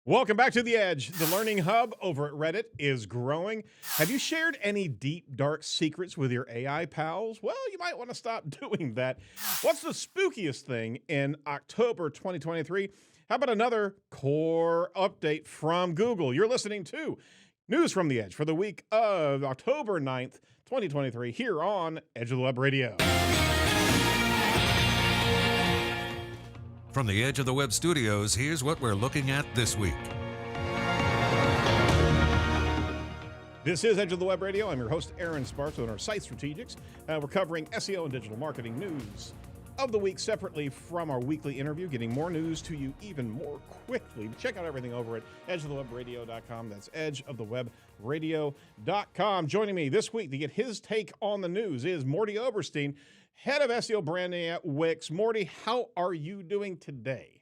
Welcome back to The Edge. The learning hub over at Reddit is growing. Have you shared any deep, dark secrets with your AI pals? Well, you might want to stop doing that. What's the spookiest thing in October 2023? How about another core update from Google? You're listening to News from The Edge for the week of October 9th, 2023, here on Edge of the Web Radio. From the Edge of the Web studios, here's what we're looking at this week. This is Edge of the Web Radio. I'm your host, Aaron Sparks, with our Site Strategics. We're covering SEO and digital marketing news of the week separately from our weekly interview, getting more news to you even more quickly. Check out everything over at edgeofthewebradio.com. That's edgeofthewebradio.com. Joining me this week to get his take on the news is Morty Oberstein, Head of SEO Branding at Wix. Morty, how are you doing today?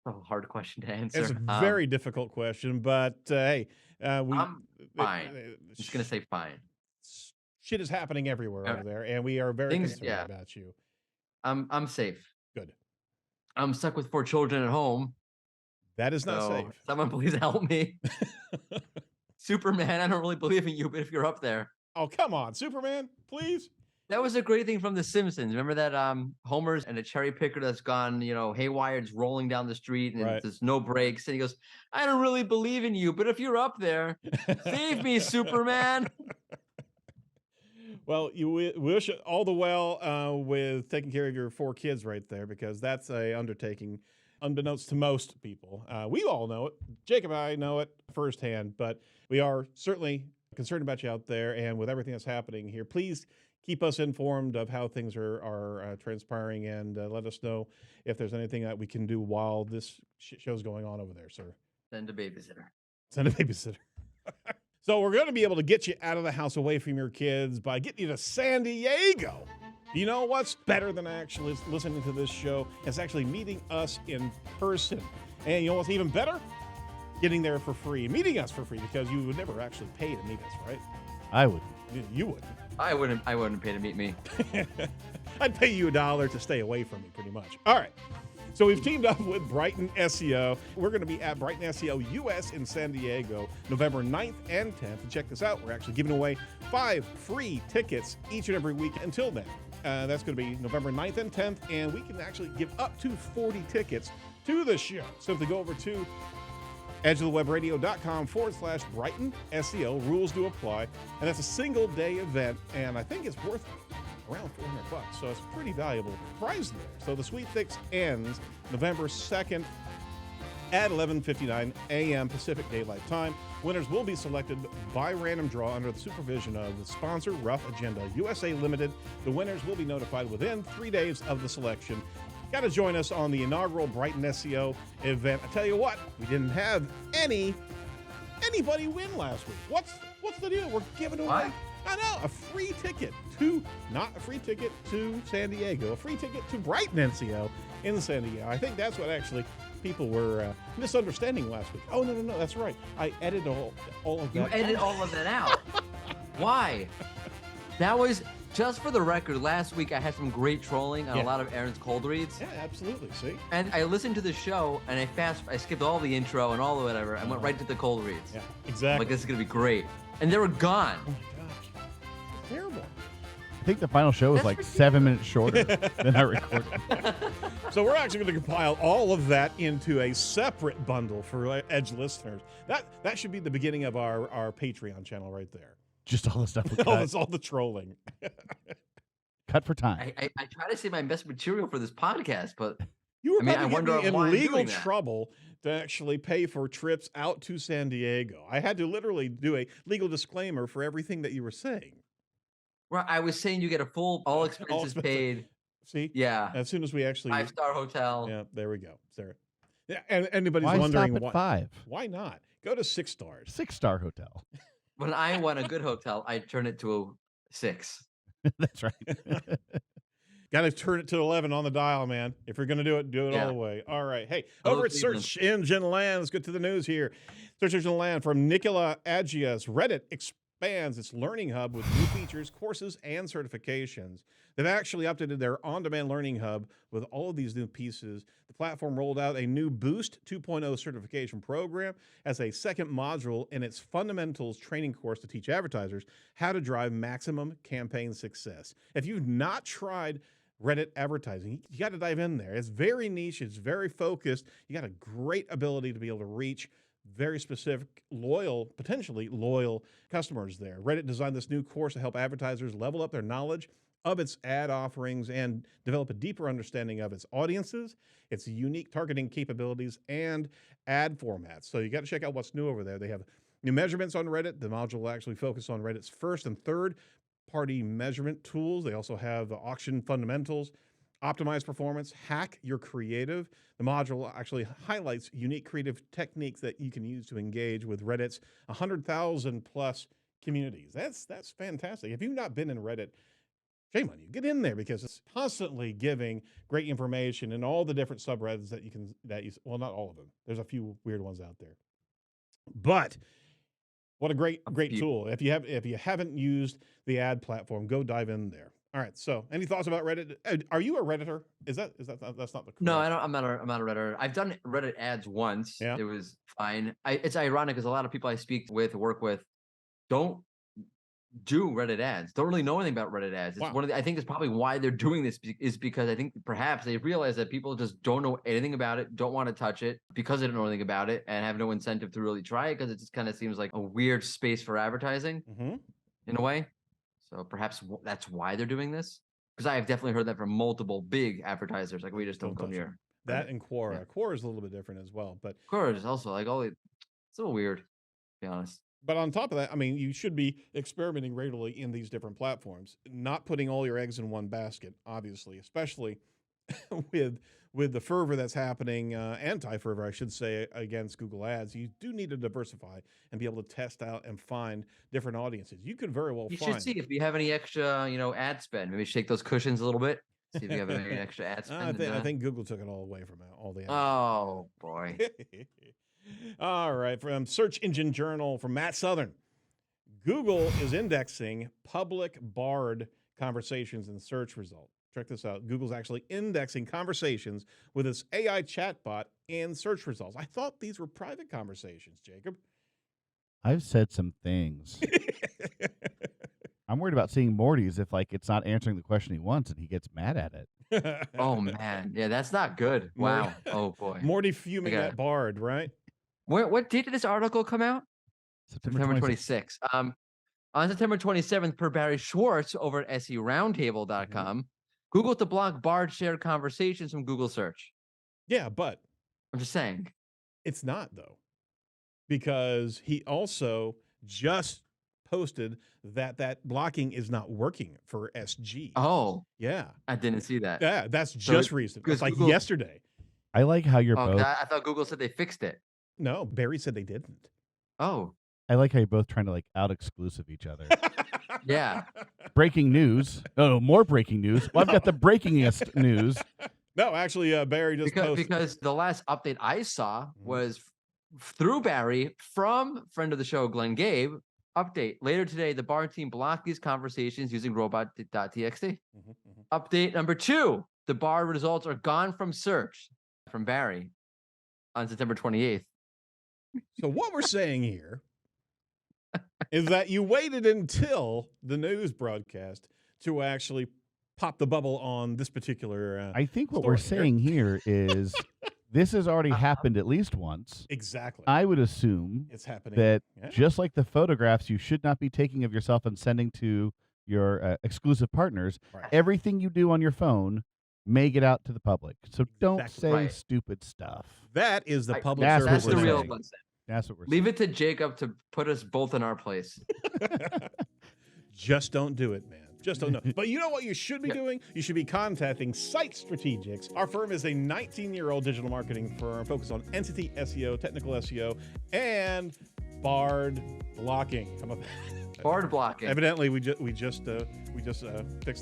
Oh, hard question to answer. It's a very difficult question, but hey. I'm fine. I'm just going to say fine. Shit is happening everywhere over there, and we are very concerned about you. I'm safe. Good. I'm stuck with 4 children at home. That is not safe. Someone please help me. Superman, I don't really believe in you, but if you're up there. Oh, come on, Superman, please. That was a great thing from The Simpsons. Remember that Homer's and a cherry picker that's gone, haywire, it's rolling down the street and there's no brakes. And he goes, I don't really believe in you, but if you're up there, save me, Superman. Well, you wish all the well with taking care of your 4 kids right there, because that's a undertaking unbeknownst to most people. We all know it. Jacob and I know it firsthand, but we are certainly concerned about you out there. And with everything that's happening here, please keep us informed of how things are transpiring, and let us know if there's anything that we can do while this show's going on over there, sir. Send a babysitter. Send a babysitter. So we're going to be able to get you out of the house, away from your kids, by getting you to San Diego. You know what's better than actually listening to this show? It's actually meeting us in person. And you know what's even better? Getting there for free. Meeting us for free, because you would never actually pay to meet us, right? I would. You wouldn't. I wouldn't pay to meet me. I'd pay you $1 to stay away from me, pretty much. All right. So we've teamed up with Brighton SEO. We're going to be at Brighton SEO US in San Diego, November 9th and 10th. And check this out. We're actually giving away 5 free tickets each and every week until then. That's going to be November 9th and 10th. And we can actually give up to 40 tickets to the show. So if they go over to edgeofthewebradio.com/Brighton SEO, rules do apply. And that's a single day event. And I think it's worth around $400, so it's a pretty valuable prize there. So the sweepstakes ends November 2nd at 11:59 a.m. Pacific Daylight Time. Winners will be selected by random draw under the supervision of the sponsor, Rough Agenda USA Limited. The winners will be notified within 3 days of the selection. Got to join us on the inaugural Brighton SEO event. I tell you what, we didn't have anybody win last week. What's the deal? We're giving away. What? I know, a free ticket not a free ticket to San Diego, a free ticket to Brighton SEO in San Diego. I think that's what actually people were misunderstanding last week. Oh, no, that's right. I edited all of that. You edited all of that out. Why? That was, just for the record, last week I had some great trolling on a lot of Aaron's cold reads. Yeah, absolutely, see? And I listened to the show and I skipped all the intro and all the whatever and went right to the cold reads. Yeah, exactly. Like, this is going to be great. And they were gone. Oh my gosh. Terrible. I think the final show was like 7 minutes shorter than I recorded. So we're actually going to compile all of that into a separate bundle for Edge listeners. That should be the beginning of our Patreon channel right there. Just all the stuff we cut. all the trolling. Cut for time. I try to save my best material for this podcast, but You were I wonder getting in why I'm legal doing that. trouble to actually pay for trips out to San Diego. I had to literally do a legal disclaimer for everything that you were saying. Well, I was saying you get a full all expenses paid. See? Yeah. As soon as we actually 5-star hotel. Yeah, there we go. Sarah. Yeah, and anybody's Why wondering stop at 5? Why not? Go to 6 stars. 6-star hotel. When I want a good hotel, I turn it to a 6. That's right. Got to turn it to 11 on the dial, man. If you're going to do it all the way. All right. Hey, over at Search Engine Land, let's get to the news here. Search Engine Land from Nicola Agius. Reddit expands its learning hub with new features, courses, and certifications. They've actually updated their on-demand learning hub with all of these new pieces. The platform rolled out a new Boost 2.0 certification program as a second module in its fundamentals training course to teach advertisers how to drive maximum campaign success. If you've not tried Reddit advertising, you got to dive in there. It's very niche. It's very focused. You got a great ability to be able to reach very specific, potentially loyal customers there. Reddit designed this new course to help advertisers level up their knowledge of its ad offerings and develop a deeper understanding of its audiences, its unique targeting capabilities, and ad formats. So you got to check out what's new over there. They have new measurements on Reddit. The module will actually focus on Reddit's first and third party measurement tools. They also have auction fundamentals, optimize performance, hack your creative. The module actually highlights unique creative techniques that you can use to engage with Reddit's 100,000 plus communities. That's fantastic. If you've not been in Reddit, shame on you. Get in there because it's constantly giving great information in all the different subreddits well, not all of them. There's a few weird ones out there. But what a great tool. If you haven't used the ad platform, go dive in there. All right. So, any thoughts about Reddit? Are you a Redditor? That's not the correct? No, I don't. I'm not a Redditor. I've done Reddit ads once. Yeah. It was fine. It's ironic because a lot of people I speak with, work with, don't do Reddit ads. Don't really know anything about Reddit ads. It's Wow. I think it's probably why they're doing this is because I think perhaps they realize that people just don't know anything about it, don't want to touch it because they don't know anything about it, and have no incentive to really try it because it just kind of seems like a weird space for advertising in a way. So perhaps that's why they're doing this. Because I have definitely heard that from multiple big advertisers. Like, we just don't go near that. Reddit. And Quora. Yeah. Quora is a little bit different as well. But Quora is also like it's a little weird, to be honest. But on top of that, I mean, you should be experimenting regularly in these different platforms, not putting all your eggs in one basket, obviously, especially with the fervor that's happening, anti-fervor, I should say, against Google Ads. You do need to diversify and be able to test out and find different audiences. You could very well should see if we have any extra, ad spend. Maybe shake those cushions a little bit. See if you have any extra ad spend. I think Google took it all away from all the ads. Oh, boy. All right, from Search Engine Journal from Matt Southern. Google is indexing public barred conversations in search results. Check this out. Google's actually indexing conversations with its AI chatbot in search results. I thought these were private conversations, Jacob. I've said some things. I'm worried about seeing Morty's if it's not answering the question he wants and he gets mad at it. Oh, man. Yeah, that's not good. Wow. Oh, boy. Morty fuming at Bard, right? What date did this article come out? September 26th. On September 27th, per Barry Schwartz over at SERoundtable.com, Google to block Bard shared conversations from Google search. Yeah, but I'm just saying. It's not, though, because he also just posted that blocking is not working for SG. Oh. Yeah. I didn't see that. Yeah, that's just recent. It's like Google, yesterday. I like how you're both. I thought Google said they fixed it. No, Barry said they didn't. Oh. I like how you're both trying to out exclusive each other. Yeah. Breaking news. Oh, more breaking news. Well, I've got the breakingest news. No, actually, Barry just posted. Because the last update I saw was through Barry from friend of the show, Glenn Gabe. Update. Later today, the Bard team blocked these conversations using robot.txt. Update number 2. The Bard results are gone from search from Barry on September 28th. So what we're saying here is that you waited until the news broadcast to actually pop the bubble on this particular I think what we're saying here is this has already happened at least once. Exactly. I would assume it's happening. That just like the photographs you should not be taking of yourself and sending to your exclusive partners, everything you do on your phone may get out to the public. So don't say stupid stuff. That is the public service. That's the real saying. lesson. That's what we're saying. Leave it to Jacob to put us both in our place. Just don't do it, man. Just don't know. But you know what you should be doing? You should be contacting Site Strategics. Our firm is a 19-year-old digital marketing firm focused on entity SEO, technical SEO, and Bard blocking. How about that? Bard blocking. Evidently, we just fixed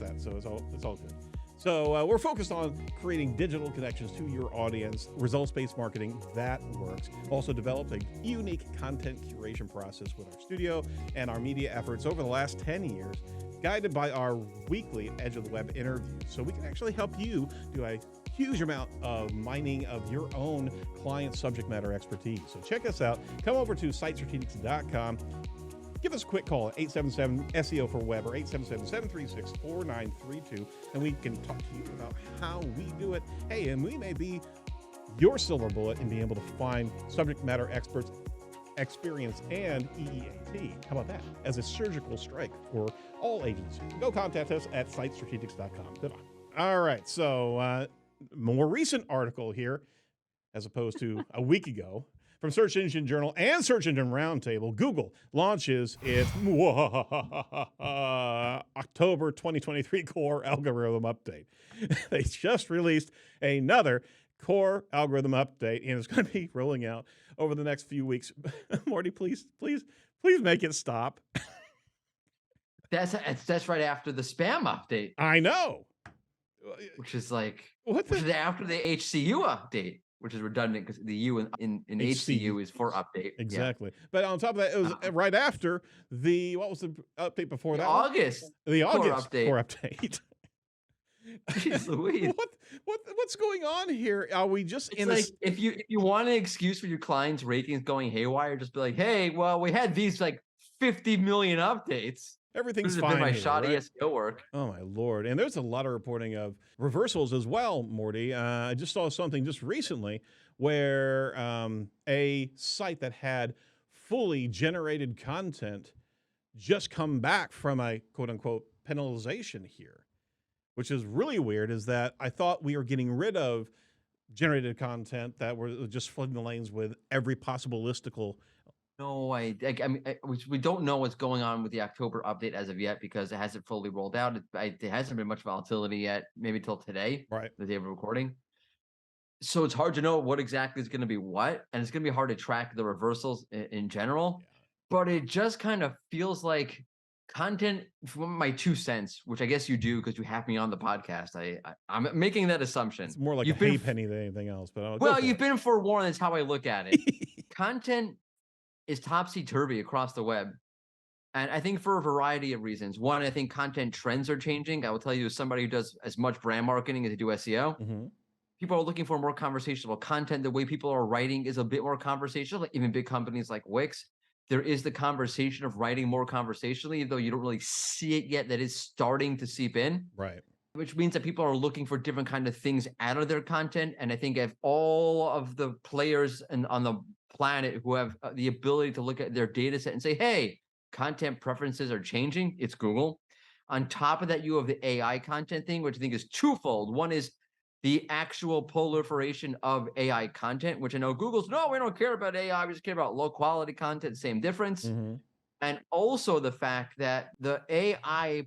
that, so it's all good. So we're focused on creating digital connections to your audience, results-based marketing that works. Also developed a unique content curation process with our studio and our media efforts over the last 10 years, guided by our weekly Edge of the Web interviews. So we can actually help you do a huge amount of mining of your own client subject matter expertise. So check us out. Come over to sitestrategics.com. Give us a quick call at 877-SEO for Web or 877-736-4932, and we can talk to you about how we do it. Hey, and we may be your silver bullet in being able to find subject matter experts, experience, and EEAT. How about that? As a surgical strike for all agencies. Go contact us at sitestrategics.com. Goodbye. All right, so more recent article here, as opposed to a week ago. From Search Engine Journal and Search Engine Roundtable, Google launches its October 2023 core algorithm update. They just released another core algorithm update, and it's going to be rolling out over the next few weeks. Morty, please make it stop. That's right after the spam update. I know. Which is like, which is after the HCU update, which is redundant because the U in HCU is for update. Exactly. Yeah. But on top of that, it was right after what was the update before that? August. The August core update. Jeez Louise. What's going on here? Are we just if you want an excuse for your clients' ratings going haywire, just be like, hey, well, we had these like 50 million updates. Everything's fine. My here, shoddy right? SEO work. Oh my Lord. And there's a lot of reporting of reversals as well, Morty. I just saw something just recently where a site that had fully generated content just come back from a quote unquote penalization here, which is really weird. Is that I thought we were getting rid of generated content that were just flooding the lanes with every possible listicle. No, I mean, we don't know what's going on with the October update as of yet because it hasn't fully rolled out. It hasn't been much volatility yet, maybe till today, right? The day of recording. So it's hard to know what exactly is going to be what, and it's going to be hard to track the reversals in general. Yeah. But it just kind of feels like content, from my 2 cents, which I guess you do because you have me on the podcast. I'm making that assumption. It's more like a hay penny than anything else. But you've been forewarned. That's how I look at it. Content is topsy-turvy across the web. And I think for a variety of reasons. One, I think content trends are changing. I will tell you, as somebody who does as much brand marketing as I do SEO, people are looking for more conversational content. The way people are writing is a bit more conversational. Like even big companies like Wix, there is the conversation of writing more conversationally, though you don't really see it yet. That is starting to seep in. Right. Which means that people are looking for different kind of things out of their content. And I think if all of the players on the planet who have the ability to look at their data set and say, hey, content preferences are changing, it's Google. On top of that, you have the AI content thing, which I think is twofold. One is the actual proliferation of AI content, which I know Google's, no, we don't care about AI, we just care about low quality content, same difference. And also the fact that the AI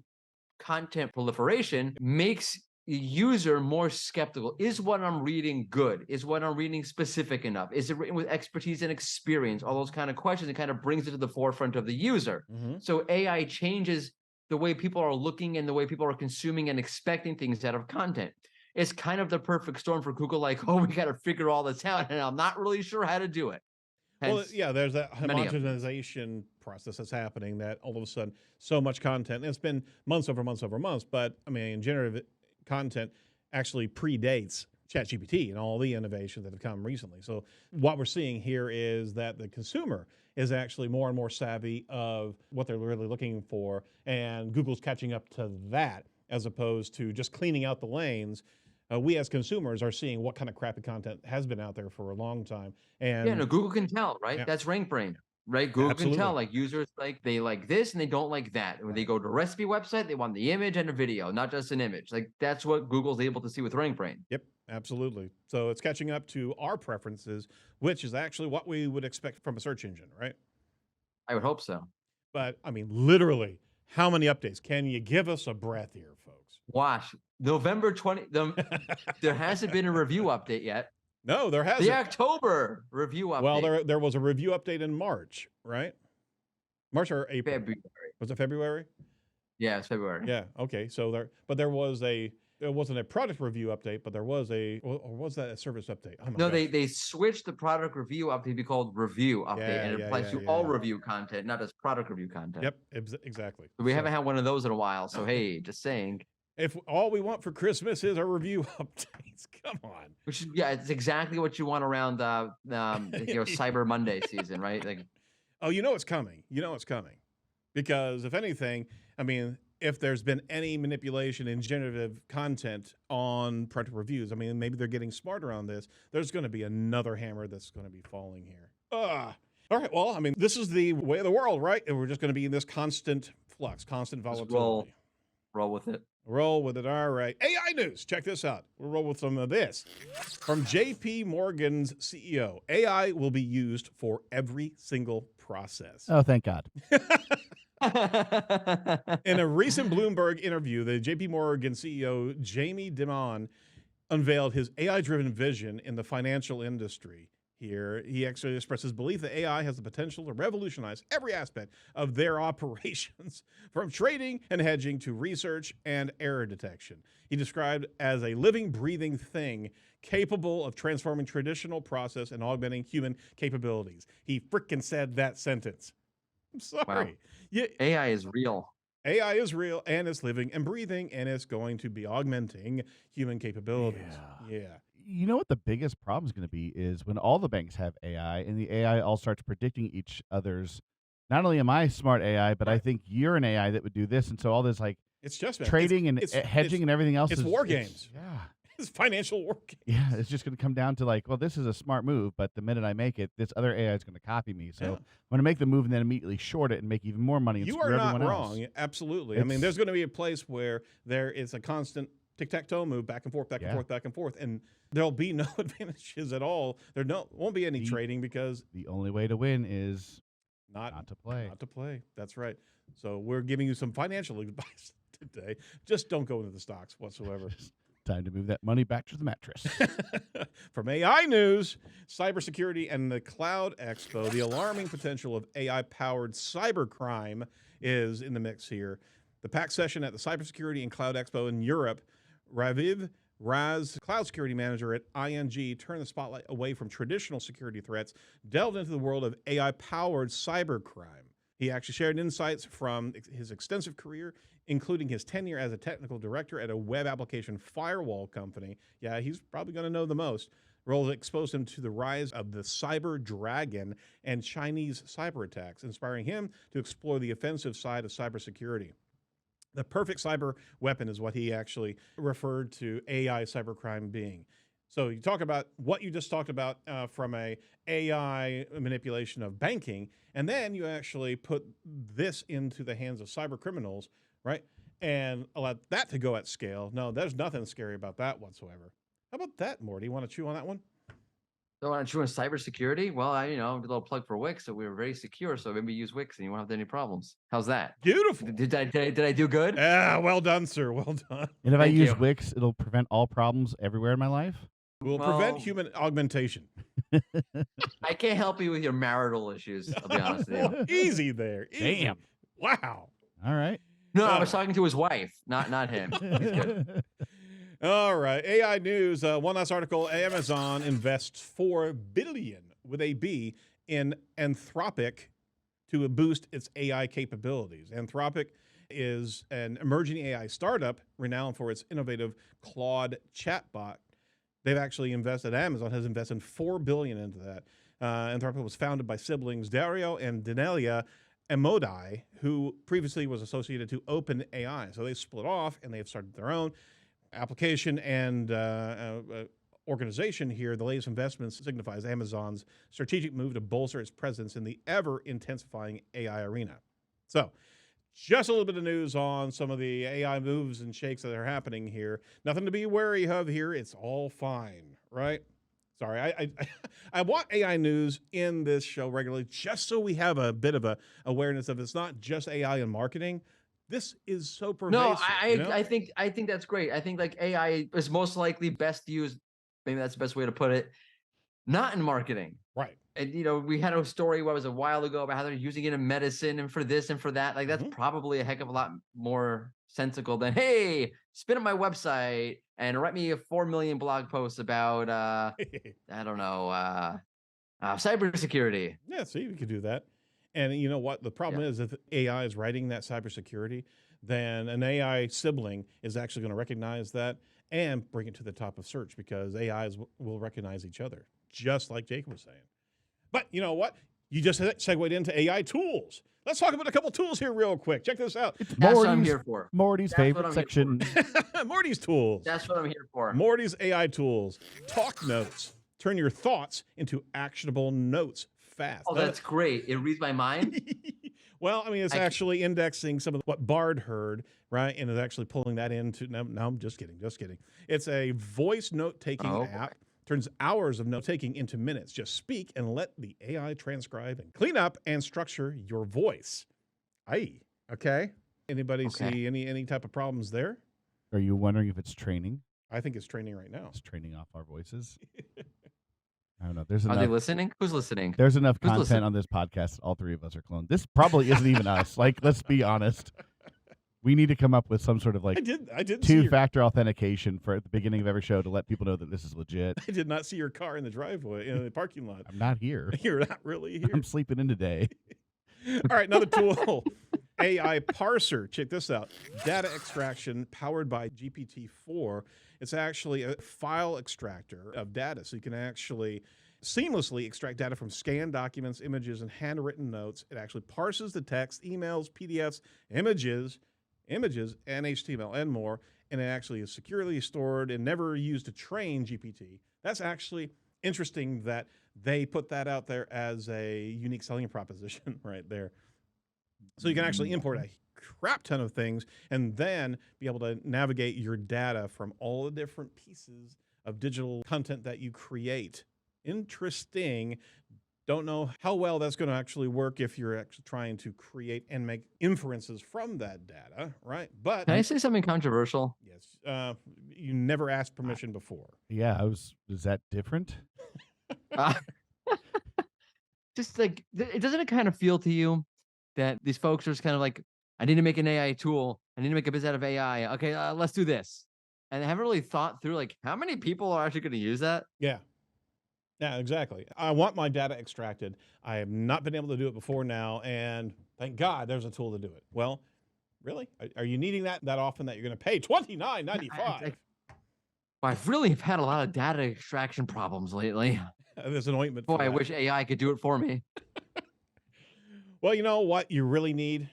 content proliferation makes the user more skeptical. Is what I'm reading good? Is what I'm reading specific enough? Is it written with expertise and experience? All those kind of questions. It kind of brings it to the forefront of the user. So AI changes the way people are looking and the way people are consuming and expecting things out of content. It's kind of the perfect storm for Google, like, oh, we got to figure all this out, and I'm not really sure how to do it. Well, yeah, there's that homogenization process that's happening that all of a sudden so much content, and it's been months over months over months, but I mean, generative content actually predates ChatGPT and all the innovations that have come recently. So what we're seeing here is that the consumer is actually more and more savvy of what they're really looking for, and Google's catching up to that as opposed to just cleaning out the lanes. We as consumers are seeing what kind of crappy content has been out there for a long time. And yeah, no, Google can tell, right? Yeah. That's rank brain, right? Google can tell, like users like they like this and they don't like that. When they go to a recipe website, they want the image and a video, not just an image. Like that's what Google's able to see with rank brain. Yep, absolutely. So it's catching up to our preferences, which is actually what we would expect from a search engine, right? I would hope so. But I mean, literally, how many updates? Can you give us a breath here, folks? Watch. November 20, there hasn't been a review update yet. No, there hasn't. The October review update. Well, there was a review update in March, right? March or April? February. Was it February? Yeah, it's February. Yeah, okay. So there was a it wasn't a product review update, but there was or was that a service update? Oh my No, gosh. they switched the product review update to be called review update, and it applies to all review content, not just product review content. Yep, exactly. So we haven't had one of those in a while. So hey, just saying. If all we want for Christmas is our review updates, come on. Which is, yeah, it's exactly what you want around Cyber Monday season, right? Like, oh, you know it's coming. You know it's coming, because if anything, I mean, if there's been any manipulation in generative content on product reviews, I mean, maybe they're getting smarter on this. There's going to be another hammer that's going to be falling here. All right. Well, I mean, this is the way of the world, right? And we're just going to be in this constant flux, constant volatility. Roll with it. Roll with it. All right. AI news. Check this out. We'll roll with some of this. From JPMorgan's CEO, AI will be used for every single process. Oh, thank God. In a recent Bloomberg interview, the JPMorgan CEO, Jamie Dimon, unveiled his AI-driven vision in the financial industry. Here, he actually expressed his belief that AI has the potential to revolutionize every aspect of their operations, from trading and hedging to research and error detection. He described as a living, breathing thing capable of transforming traditional process and augmenting human capabilities. He frickin' said that sentence. I'm sorry. Wow. Yeah, AI is real. AI is real, and it's living and breathing, and it's going to be augmenting human capabilities. Yeah. You know what the biggest problem is going to be is when all the banks have AI and the AI all starts predicting each other's. Not only am I smart AI, but I think you're an AI that would do this, and so all this like it's just trading and hedging and everything else. It's war games. Yeah, it's financial war games. Yeah, it's just going to come down to like, well, this is a smart move, but the minute I make it, this other AI is going to copy me. So I'm going to make the move and then immediately short it and make even more money. And you are not wrong. Absolutely. I mean, there's going to be a place where there is a constant tic-tac-toe move back and forth, back and forth, back and forth, and there'll be no advantages at all. Won't be any trading because the only way to win is not to play. Not to play. That's right. So we're giving you some financial advice today. Just don't go into the stocks whatsoever. Time to move that money back to the mattress. From AI news, cybersecurity and the Cloud Expo, the alarming potential of AI-powered cybercrime is in the mix here. The packed session at the Cybersecurity and Cloud Expo in Europe, Raviv Raz, cloud security manager at ING, turned the spotlight away from traditional security threats, delved into the world of AI-powered cybercrime. He actually shared insights from his extensive career, including his tenure as a technical director at a web application firewall company. Yeah, he's probably going to know the most. Roles exposed him to the rise of the cyber dragon and Chinese cyber attacks, inspiring him to explore the offensive side of cybersecurity. The perfect cyber weapon is what he actually referred to AI cybercrime being. So you talk about what you just talked about from a AI manipulation of banking, and then you actually put this into the hands of cyber criminals, right? And allow that to go at scale. No, there's nothing scary about that whatsoever. How about that, Morty? You want to chew on that one? So want to chew on cybersecurity? Well, a little plug for Wix. So we were very secure. So maybe use Wix and you won't have any problems. How's that? Beautiful. Did I do good? Yeah, well done, sir. Well done. And if I use Wix, it'll prevent all problems everywhere in my life? Will prevent human augmentation. I can't help you with your marital issues, I'll be honest with you. Easy there. Easy. Damn. Wow. All right. No, I was talking to his wife, not him. He's good. All right. AI news. One last article. Amazon invests $4 billion with a B in Anthropic to boost its AI capabilities. Anthropic is an emerging AI startup renowned for its innovative Claude chatbot. They've actually invested, Amazon has invested $4 billion into that. Anthropic was founded by siblings Dario and Danelia Amodai, who previously was associated to OpenAI. So they split off and they've started their own application and organization here. The latest investments signifies Amazon's strategic move to bolster its presence in the ever-intensifying AI arena. So just a little bit of news on some of the AI moves and shakes that are happening here. Nothing to be wary of here. It's all fine, right? Sorry, I want AI news in this show regularly just so we have a bit of a awareness of it's not just AI in marketing. This is so pervasive. No, I think that's great. I think like AI is most likely best used. Maybe that's the best way to put it. Not in marketing, right? And, you know, we had a story what was a while ago about how they're using it in medicine and for this and for that. Like, that's probably a heck of a lot more sensical than, hey, spin up my website and write me a 4 million blog posts about, I don't know, cybersecurity. Yeah, see, we could do that. And you know what? The problem is if AI is writing that cybersecurity, then an AI sibling is actually going to recognize that and bring it to the top of search because AIs will recognize each other, just like Jake was saying. But you know what? You just segued into AI tools. Let's talk about a couple tools here real quick. Check this out. That's what I'm here for. Morty's favorite section. Morty's tools. That's what I'm here for. Morty's AI tools. TalkNotes. Turn your thoughts into actionable notes fast. Oh, that's great. It reads my mind. Well, I mean, it's actually indexing some of what Bard heard, right? And it's actually pulling that into, no, I'm just kidding. It's a voice note-taking app. Turns hours of note-taking into minutes. Just speak and let the AI transcribe and clean up and structure your voice. Aye, okay? Anybody see any type of problems there? Are you wondering if it's training? I think it's training right now. It's training off our voices. I don't know. Are they listening? Who's listening? There's enough content on this podcast. All three of us are cloned. This probably isn't even us. Like, let's be honest. We need to come up with some sort of like I did two-factor authentication for at the beginning of every show to let people know that this is legit. I did not see your car in the driveway, in the parking lot. I'm not here. You're not really here. I'm sleeping in today. All right, another tool. AI Parser. Check this out. Data extraction powered by GPT-4. It's actually a file extractor of data. So you can actually seamlessly extract data from scanned documents, images, and handwritten notes. It actually parses the text, emails, PDFs, images, and HTML and more. And it actually is securely stored and never used to train GPT. That's actually interesting that they put that out there as a unique selling proposition right there. So you can actually import a crap ton of things and then be able to navigate your data from all the different pieces of digital content that you create. Interesting. Don't know how well that's going to actually work if you're actually trying to create and make inferences from that data, right? But can I say something controversial? Yes. You never asked permission before. Yeah, is that different? Just like, doesn't it kind of feel to you that these folks are just kind of like, I need to make an AI tool. I need to make a business out of AI. Okay, let's do this. And they haven't really thought through like how many people are actually going to use that? Yeah. Yeah, exactly. I want my data extracted. I have not been able to do it before now, and thank God there's a tool to do it. Well, really? Are you needing that often that you're going to pay $29.95? I've really had a lot of data extraction problems lately. There's an ointment. Boy, I wish AI could do it for me. Well, you know what you really need?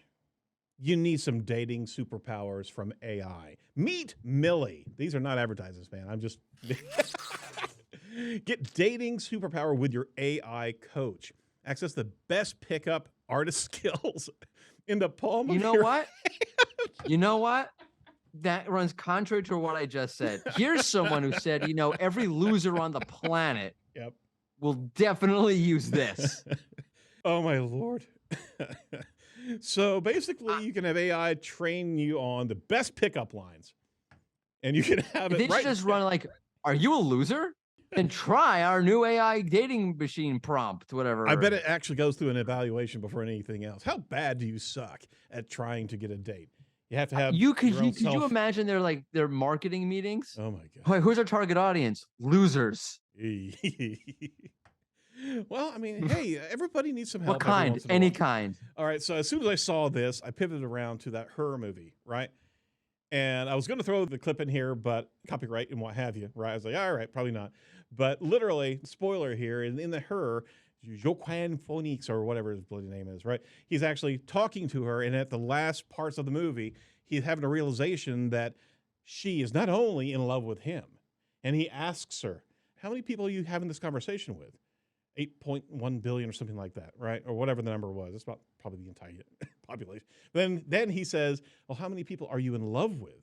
You need some dating superpowers from AI. Meet Millie. These are not advertisements, man. I'm just... Get dating superpower with your AI coach. Access the best pickup artist skills in the palm of your what? You know what? That runs contrary to what I just said. Here's someone who said, every loser on the planet will definitely use this. Oh, my Lord. So basically, you can have AI train you on the best pickup lines. And you can have it They just run like, are you a loser? And try our new AI dating machine prompt, whatever. I bet it actually goes through an evaluation before anything else. How bad do you suck at trying to get a date? You have to have. Could you imagine their marketing meetings? Oh my God! Who's our target audience? Losers. Well, I mean, hey, everybody needs some help. What kind? Any kind. All right. So as soon as I saw this, I pivoted around to that Her movie, right? And I was going to throw the clip in here, but copyright and what have you, right? I was like, all right, probably not. But literally, spoiler here, in the Her, Joaquin Phoenix or whatever his bloody name is, right? He's actually talking to her, and at the last parts of the movie, he's having a realization that she is not only in love with him, and he asks her, how many people are you having this conversation with? 8.1 billion or something like that, right? Or whatever the number was. It's about probably the entire population. Then he says, well, how many people are you in love with?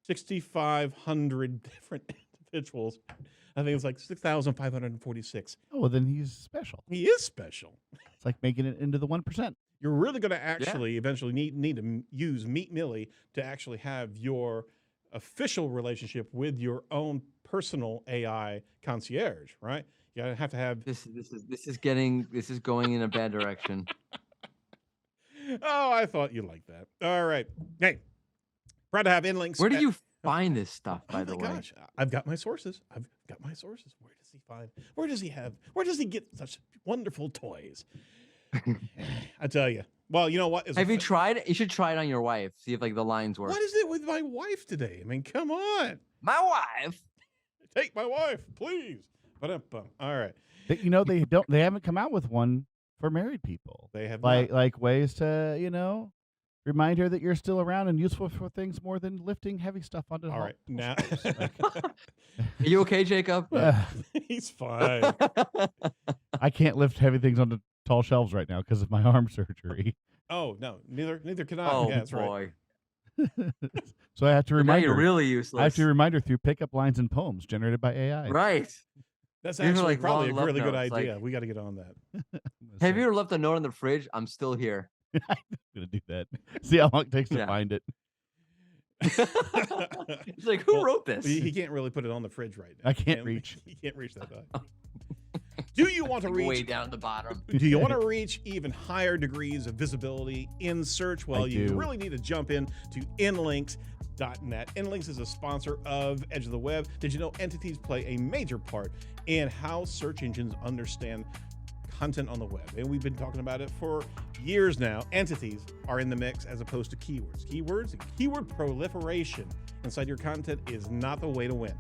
6,500 different individuals. I think it's like 6,546. Oh, well, then he's special. He is special. It's like making it into the 1%. You're really going to actually eventually need to use Meet Millie to actually have your official relationship with your own personal AI concierge, right? You have to have. This is going in a bad direction. Oh, I thought you liked that. All right. Hey, proud to have InLinks. Where do you find this stuff, by the way? Gosh, I've got my sources. Where does he find? Where does he get such wonderful toys? I tell you. Well, you know what? Have you tried? You should try it on your wife. See if like the lines work. What is it with my wife today? I mean, come on. My wife. Take my wife, please. All right. They haven't come out with one for married people. They have like ways to, remind her that you're still around and useful for things more than lifting heavy stuff onto. All right, now. Are you okay, Jacob? He's fine. I can't lift heavy things onto tall shelves right now because of my arm surgery. Oh no, neither can I. Oh yeah, that's boy. Right. So I have to remind her. You're really useless. I have to remind her through pickup lines and poems generated by AI. Right. That's These are actually like probably a long really love good notes, idea. like- We got to get on that. Have you ever left a note in the fridge? I'm still here. I'm gonna do that. See how long it takes to Yeah. find it. It's like, who wrote this? He can't really put it on the fridge right now. I can't reach. He can't reach that high. Do you want to Like way reach? down at the bottom. Do you want to reach even higher degrees of visibility in search? Well, I you do. really need to jump in to InLinks.net. InLinks is a sponsor of Edge of the Web. Did you know entities play a major part in how search engines understand content on the web? And we've been talking about it for years now. Entities are in the mix as opposed to keywords. Keyword proliferation inside your content is not the way to win.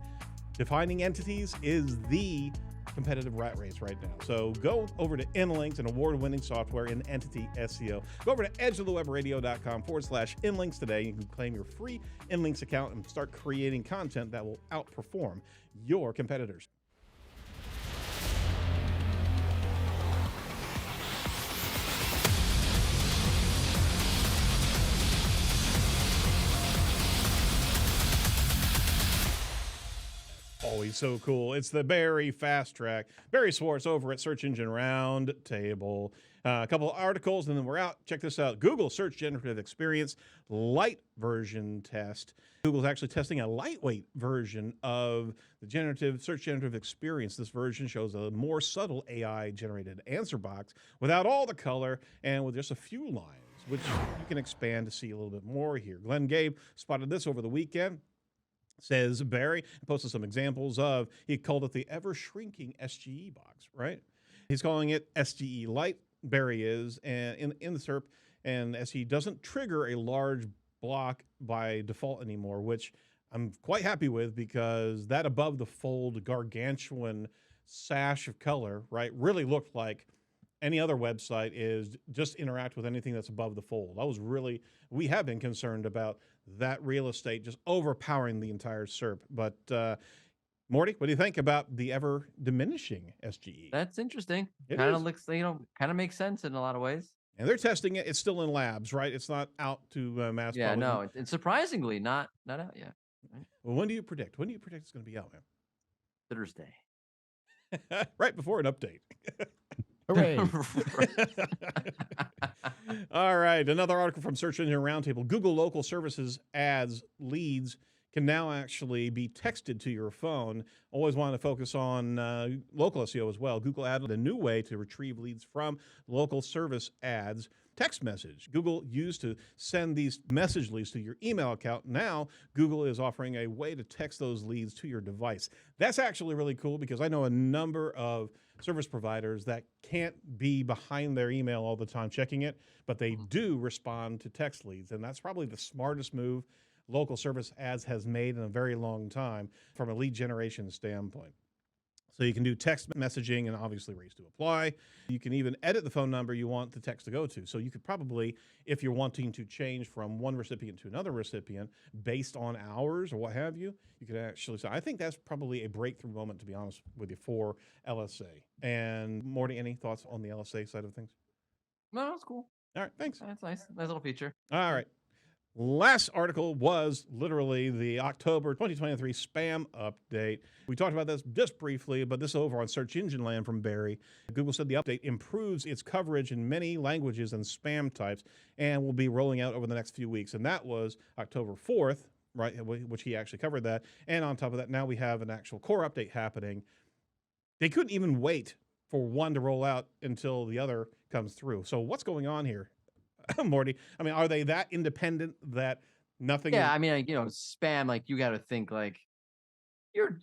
Defining entities is the competitive rat race right now. So go over to InLinks, an award-winning software in entity SEO. Go over to edgeofthewebradio.com/InLinks today. You can claim your free InLinks account and start creating content that will outperform your competitors. Always so cool. It's the Barry Fast Track. Barry Swartz over at Search Engine Roundtable. A couple of articles, and then we're out. Check this out. Google Search Generative Experience Lite version test. Google's actually testing a lightweight version of the Search Generative Experience. This version shows a more subtle AI-generated answer box without all the color and with just a few lines, which you can expand to see a little bit more here. Glenn Gabe spotted this over the weekend. Says Barry, posted some examples of, he called it the ever-shrinking SGE box, right? He's calling it SGE Lite, Barry is, and in the SERP, and SGE doesn't trigger a large block by default anymore, which I'm quite happy with because that above-the-fold gargantuan sash of color, right, really looked like any other website is just interact with anything that's above the fold. We have been concerned about that real estate just overpowering the entire SERP. But Morty, what do you think about the ever diminishing SGE? That's interesting. It Kind is. of looks, kind of makes sense in a lot of ways. And they're testing it. It's still in labs, right? It's not out to mass Yeah, public. no, it's surprisingly not out yet. Well, when do you predict? When do you predict it's going to be out, Thursday. man? Right before an update. Hooray. All right, another article from Search Engine Roundtable. Google Local Services ads leads can now actually be texted to your phone. Always wanted to focus on local SEO as well. Google added a new way to retrieve leads from local service ads. Text message. Google used to send these message leads to your email account. Now, Google is offering a way to text those leads to your device. That's actually really cool because I know a number of service providers that can't be behind their email all the time checking it, but they do respond to text leads. And that's probably the smartest move local service ads has made in a very long time from a lead generation standpoint. So you can do text messaging and obviously raise to apply. You can even edit the phone number you want the text to go to. So you could probably, if you're wanting to change from one recipient to another recipient based on hours or what have you, you could actually say, I think that's probably a breakthrough moment, to be honest with you, for LSA. And Morty, any thoughts on the LSA side of things? No, that's cool. All right, thanks. That's nice. Nice little feature. All right. Last article was literally the October 2023 spam update. We talked about this just briefly, but this is over on Search Engine Land from Barry. Google said the update improves its coverage in many languages and spam types and will be rolling out over the next few weeks. And that was October 4th, right, which he actually covered that. And on top of that, now we have an actual core update happening They couldn't even wait for one to roll out until the other comes through. So what's going on here, Morty? I mean, are they that independent that nothing? Yeah, I mean, spam, like, you got to think like you're,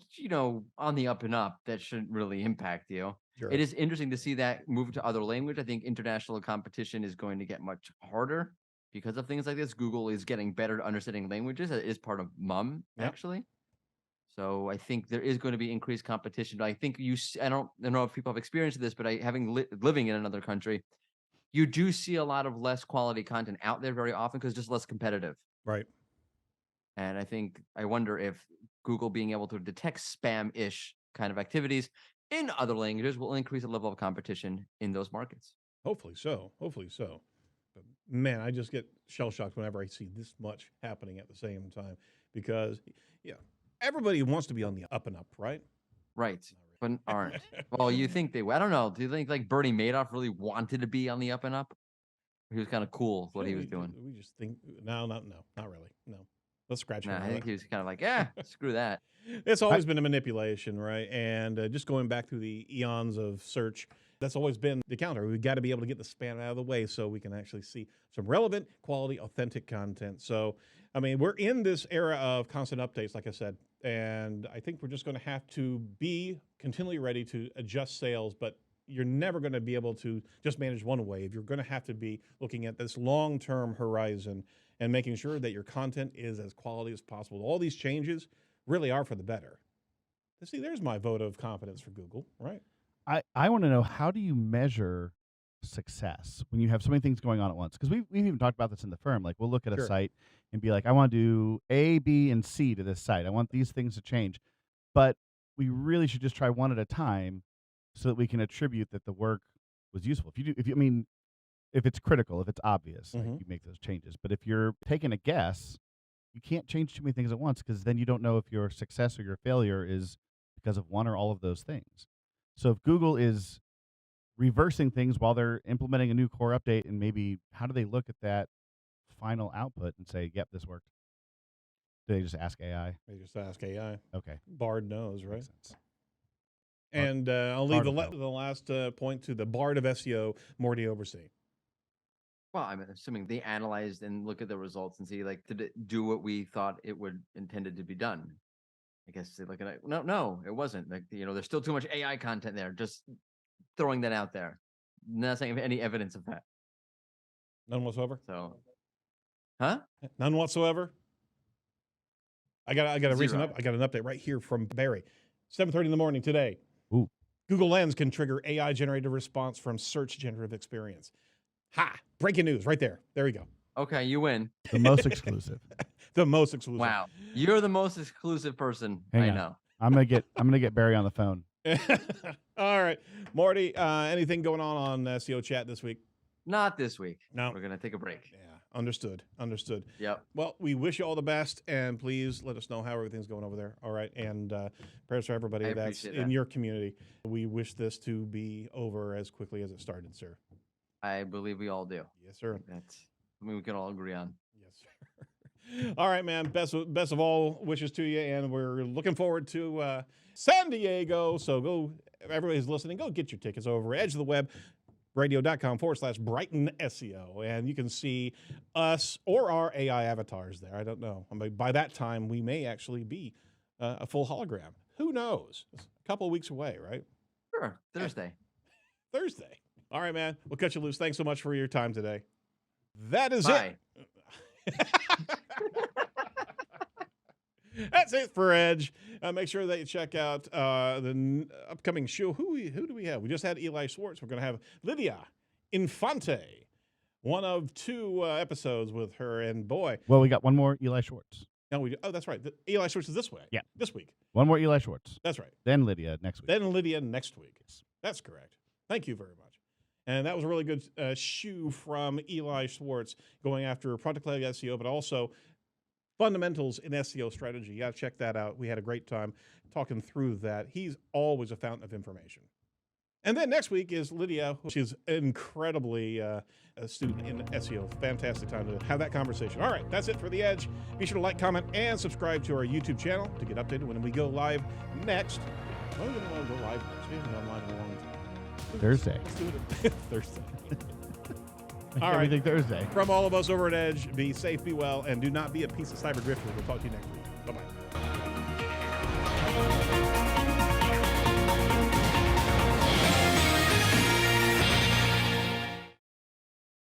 on the up and up. That shouldn't really impact you. Sure. It is interesting to see that move to other language. I think international competition is going to get much harder because of things like this. Google is getting better at understanding languages. It is part of MUM, actually. So I think there is going to be increased competition. But I think I don't know if people have experienced this, but living in another country, you do see a lot of less quality content out there very often because it's just less competitive. Right. And I wonder if Google being able to detect spam-ish kind of activities in other languages will increase the level of competition in those markets. Hopefully so. Hopefully so. But man, I just get shell-shocked whenever I see this much happening at the same time because, everybody wants to be on the up and up, right? Right. But aren't. Well, you think they would. I don't know. Do you think like Bernie Madoff really wanted to be on the up and up? He was kind of cool with what he was doing. We just think, no, not really. No. Let's scratch I think he was kind of like, screw that. It's always been a manipulation, right? And just going back through the eons of search, that's always been the counter. We've got to be able to get the spam out of the way so we can actually see some relevant, quality, authentic content. So, I mean, we're in this era of constant updates, like I said, and I think we're just going to have to be continually ready to adjust sales, but you're never going to be able to just manage one wave. You're going to have to be looking at this long-term horizon and making sure that your content is as quality as possible. All these changes really are for the better. See, there's my vote of confidence for Google, right? I want to know, how do you measure success when you have so many things going on at once? Because we've even talked about this in the firm. Like, we'll look at a site and be like, I want to do A, B, and C to this site. I want these things to change. But we really should just try one at a time so that we can attribute that the work was useful. If it's critical, if it's obvious, like, you make those changes. But if you're taking a guess, you can't change too many things at once, because then you don't know if your success or your failure is because of one or all of those things. So if Google is reversing things while they're implementing a new core update, and maybe how do they look at that final output and say, yep, this worked? Do they just ask AI? They just ask AI. Okay. Bard knows, right? Makes sense. And I'll leave the last point to the Bard of SEO, Morty Oversee. Well, I'm assuming they analyzed and look at the results and see, like, did it do what we thought it would intended to be done? I guess they look at it. No, it wasn't. Like, there's still too much AI content there. Just throwing that out there. Not saying any evidence of that. None whatsoever. So, huh? None whatsoever. I got a recent I got an update right here from Barry. 7:30 in the morning today. Ooh. Google Lens can trigger AI generated response from search generative experience. Ha! Breaking news right there. There we go. Okay, you win. The most exclusive. The most exclusive. Wow, you're the most exclusive person Hang I on. know. I'm gonna get Barry on the phone. All right, Morty. Anything going on SEO chat this week? Not this week. No, we're gonna take a break. Yeah, understood. Yep. Well, we wish you all the best, and please let us know how everything's going over there. All right, and prayers for everybody that's in your community. We wish this to be over as quickly as it started, sir. I believe we all do. Yes, sir. That's something we can all agree on. Yes, sir. All right, man. Best of all wishes to you, and we're looking forward to San Diego. So go, everybody's listening, go get your tickets over Edge of the Web. radio.com/Brighton SEO. And you can see us or our AI avatars there. I don't know. I mean, by that time, we may actually be a full hologram. Who knows? It's a couple of weeks away, right? Sure. Thursday. Thursday. All right, man. We'll cut you loose. Thanks so much for your time today. That is Bye. it. That's it for Edge. Make sure that you check out the upcoming show. Who do we have? We just had Eli Schwartz. We're going to have Lydia Infante. One of two episodes with her, and boy. Well, we got one more Eli Schwartz. No, that's right. Eli Schwartz is this week. Yeah. This week. One more Eli Schwartz. That's right. Then Lydia next week. Then Lydia next week. That's correct. Thank you very much. And that was a really good shoe from Eli Schwartz going after product-led SEO, but also fundamentals in SEO strategy. You got to check that out. We had a great time talking through that. He's always a fountain of information. And then next week is Lydia. She's incredibly astute in SEO. Fantastic time to have that conversation. All right, that's it for The Edge. Be sure to like, comment, and subscribe to our YouTube channel to get updated when we go live next Oh, you want to go live next? We haven't gone live in a long time. Thursday. Let's do it Thursday. All right. Everything Thursday. From all of us over at Edge, be safe, be well, and do not be a piece of cyber grifter. We'll talk to you next week. Bye-bye.